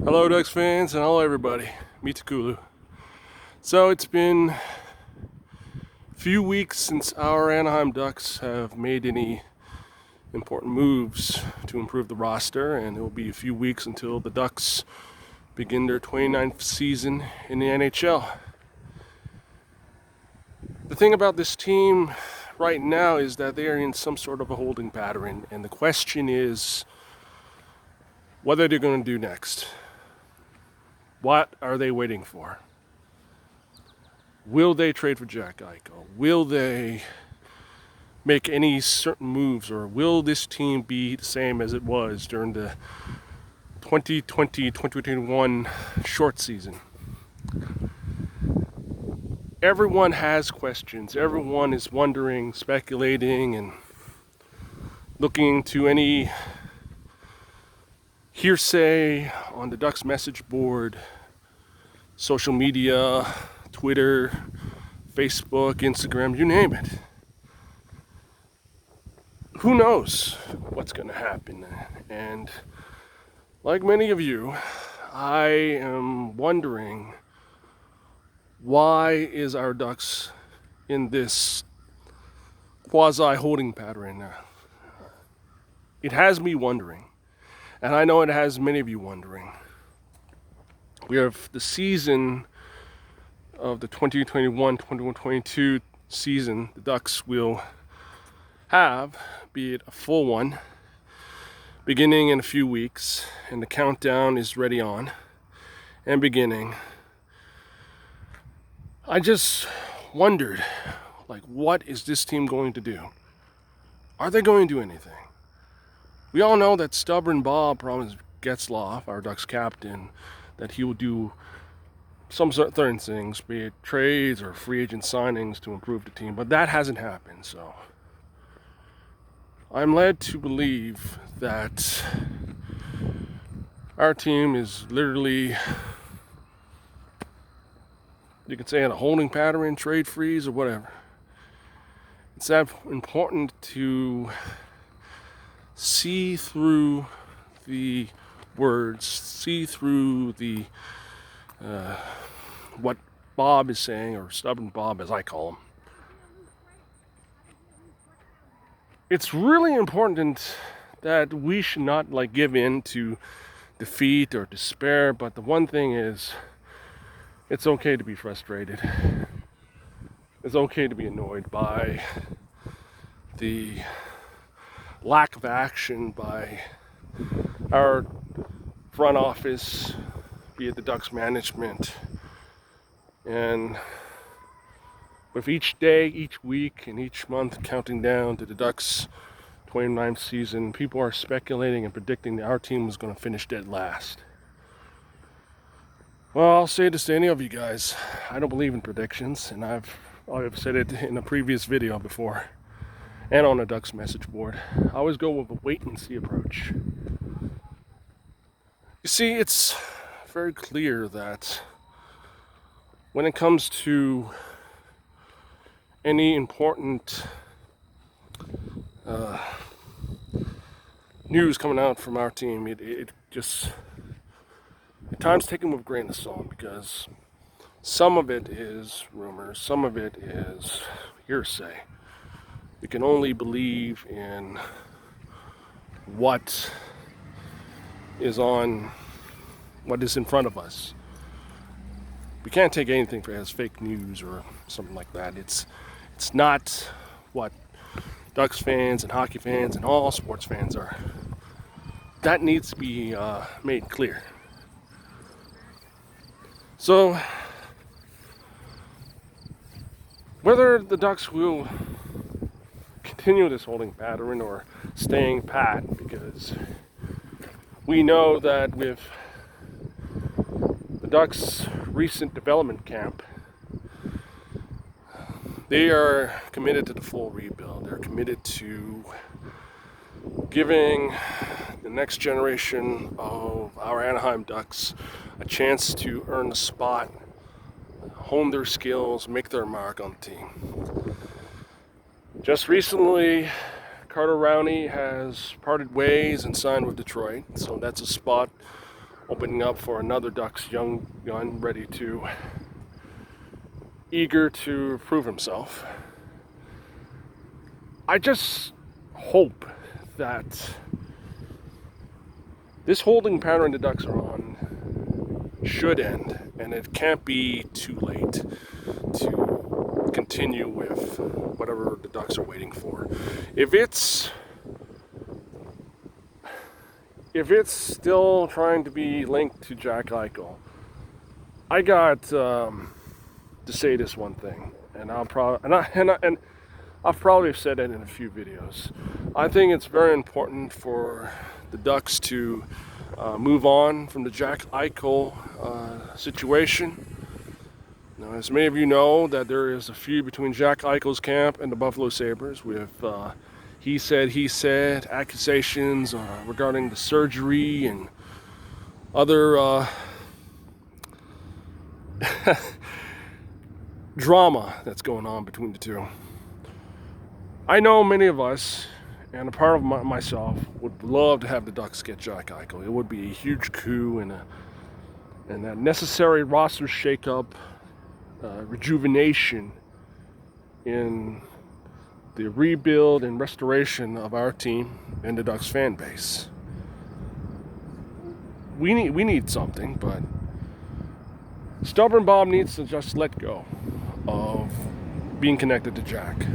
Hello Ducks fans and hello everybody. Mitakulu. So it's been a few weeks since our Anaheim Ducks have made any important moves to improve the roster, and it will be a few weeks until the Ducks begin their 29th season in the NHL. The thing about this team right now is that they are in some sort of a holding pattern, and the question is what are they going to do next? What are they waiting for? Will they trade for Jack Eichel? Will they make any certain moves, or will this team be the same as it was during the 2020-2021 short season? Everyone has questions. Everyone is wondering, speculating, and looking to any hearsay on the Ducks message board, social media, Twitter, Facebook, Instagram, you name it. Who knows what's going to happen? And like many of you, I am wondering, why is our Ducks in this quasi-holding pattern? It has me wondering, and I know it has many of you wondering. We have the season of the 2021-2022 season. The Ducks will have, be it a full one, beginning in a few weeks, and the countdown is ready on and beginning. I just wondered, what is this team going to do? Are they going to do anything? We all know that stubborn Bob promised Getzlaf, our Ducks captain, that he will do some certain things, be it trades or free agent signings, to improve the team, but that hasn't happened. So I'm led to believe that our team is literally, you could say, in a holding pattern, trade freeze, or whatever. It's that important to see through the words, see through the what Bob is saying, or stubborn Bob as I call him. It's really important that we should not give in to defeat or despair, but the one thing is, it's okay to be frustrated. It's okay to be annoyed by the lack of action by our front office, be it the Ducks management. And with each day, each week, and each month counting down to the Ducks' 29th season, people are speculating and predicting that our team is going to finish dead last. Well, I'll say this to any of you guys. I don't believe in predictions, and I've said it in a previous video before and on the Ducks message board. I always go with a wait and see approach. You see, it's very clear that when it comes to any important news coming out from our team, it just at times taken with a grain of salt, because some of it is rumors, some of it is hearsay. We can only believe in what is in front of us. We can't take anything as fake news or something like that. It's not what Ducks fans and hockey fans and all sports fans are. That needs to be made clear. So, whether the Ducks will continue this holding pattern or staying pat, because we know that with the Ducks' recent development camp, they are committed to the full rebuild. They're committed to giving the next generation of our Anaheim Ducks a chance to earn a spot, hone their skills, make their mark on the team. Just recently, Carter Rowney has parted ways and signed with Detroit, so that's a spot opening up for another Ducks young gun eager to prove himself. I just hope that this holding pattern the Ducks are on should end, and it can't be too late to continue with whatever the Ducks are waiting for. If it's still trying to be linked to Jack Eichel, I got to say this one thing, and I've probably said it in a few videos. I think it's very important for the Ducks to move on from the Jack Eichel situation. Now, as many of you know, that there is a feud between Jack Eichel's camp and the Buffalo Sabres with he said accusations regarding the surgery and other drama that's going on between the two. I know many of us, and a part of myself, would love to have the Ducks get Jack Eichel. It would be a huge coup and that necessary roster shakeup, rejuvenation in the rebuild and restoration of our team and the Ducks fan base. We need something, but Stubborn Bob needs to just let go of being connected to Jack.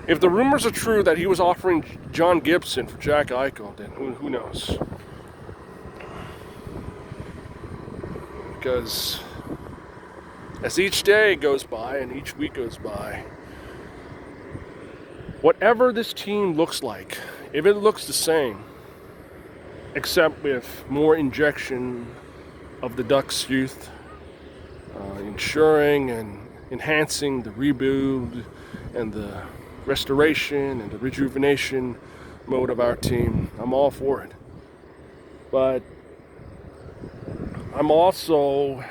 If the rumors are true that he was offering John Gibson for Jack Eichel, then who knows? Because as each day goes by and each week goes by, whatever this team looks like, if it looks the same, except with more injection of the Ducks youth, ensuring and enhancing the rebuild and the restoration and the rejuvenation mode of our team, I'm all for it. But I'm also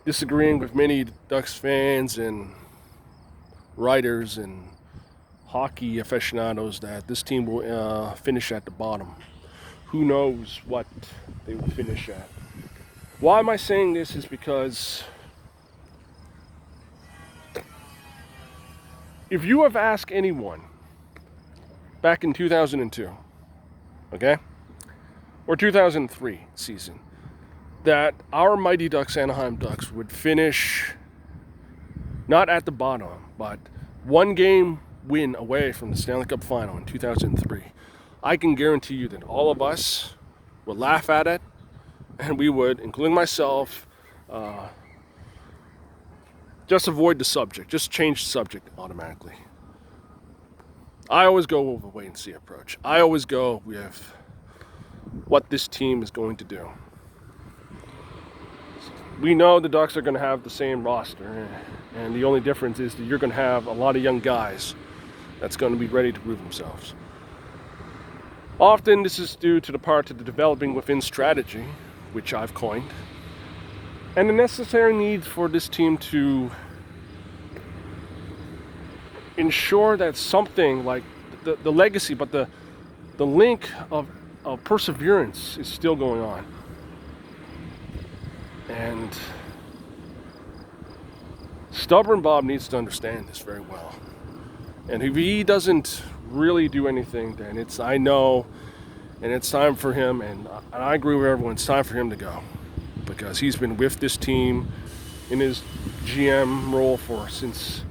disagreeing with many Ducks fans and writers and hockey aficionados that this team will finish at the bottom. Who knows what they will finish at. Why am I saying this is because if you have asked anyone back in 2002, okay, or 2003 season, that our Mighty Ducks, Anaheim Ducks, would finish not at the bottom, but one game win away from the Stanley Cup Final in 2003, I can guarantee you that all of us would laugh at it, and we would, including myself, just avoid the subject, just change the subject automatically. I always go with a wait and see approach. I always go with what this team is going to do. We know the Ducks are going to have the same roster, and the only difference is that you're going to have a lot of young guys that's going to be ready to prove themselves. Often this is due to the part of the developing within strategy, which I've coined, and the necessary need for this team to ensure that something like the legacy, but the link of perseverance is still going on. And Stubborn Bob needs to understand this very well. And if he doesn't really do anything, then it's time for him, and I agree with everyone, it's time for him to go. Because he's been with this team in his GM role since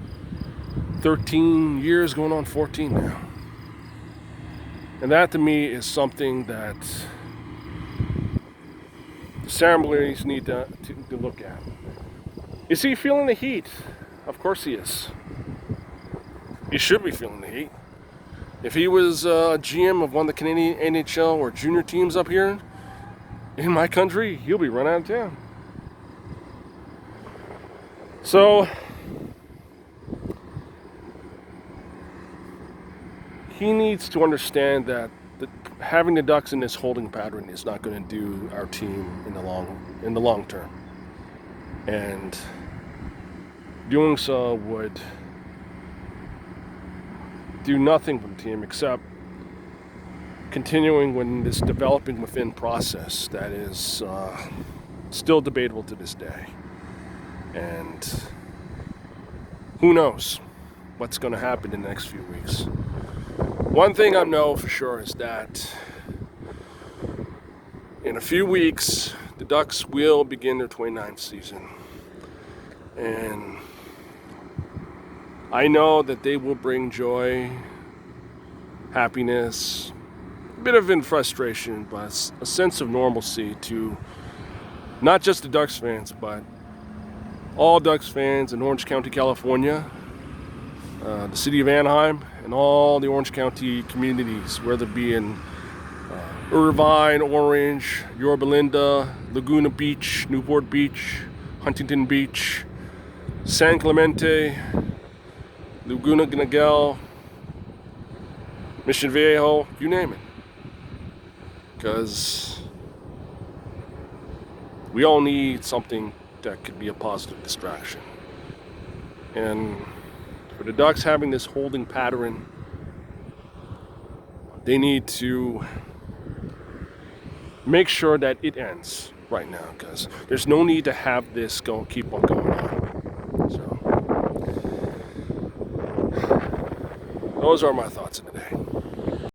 13 years, going on 14 now. And that to me is something that the ceremonies need to look at. Is he feeling the heat? Of course he is. He should be feeling the heat. If he was GM of one of the Canadian NHL or junior teams up here in my country, he'll be run out of town. So he needs to understand that having the Ducks in this holding pattern is not going to do our team in the long term. And doing so would do nothing for the team except continuing with this developing within process that is still debatable to this day. And who knows what's going to happen in the next few weeks. One thing I know for sure is that in a few weeks, the Ducks will begin their 29th season. And I know that they will bring joy, happiness, a bit of frustration, but a sense of normalcy to not just the Ducks fans, but all Ducks fans in Orange County, California, the city of Anaheim, and all the Orange County communities, whether it be in Irvine, Orange, Yorba Linda, Laguna Beach, Newport Beach, Huntington Beach, San Clemente, Laguna Niguel, Mission Viejo, you name it. Because we all need something that could be a positive distraction. And for the Ducks having this holding pattern, they need to make sure that it ends right now, because there's no need to have this keep on going on. So those are my thoughts today.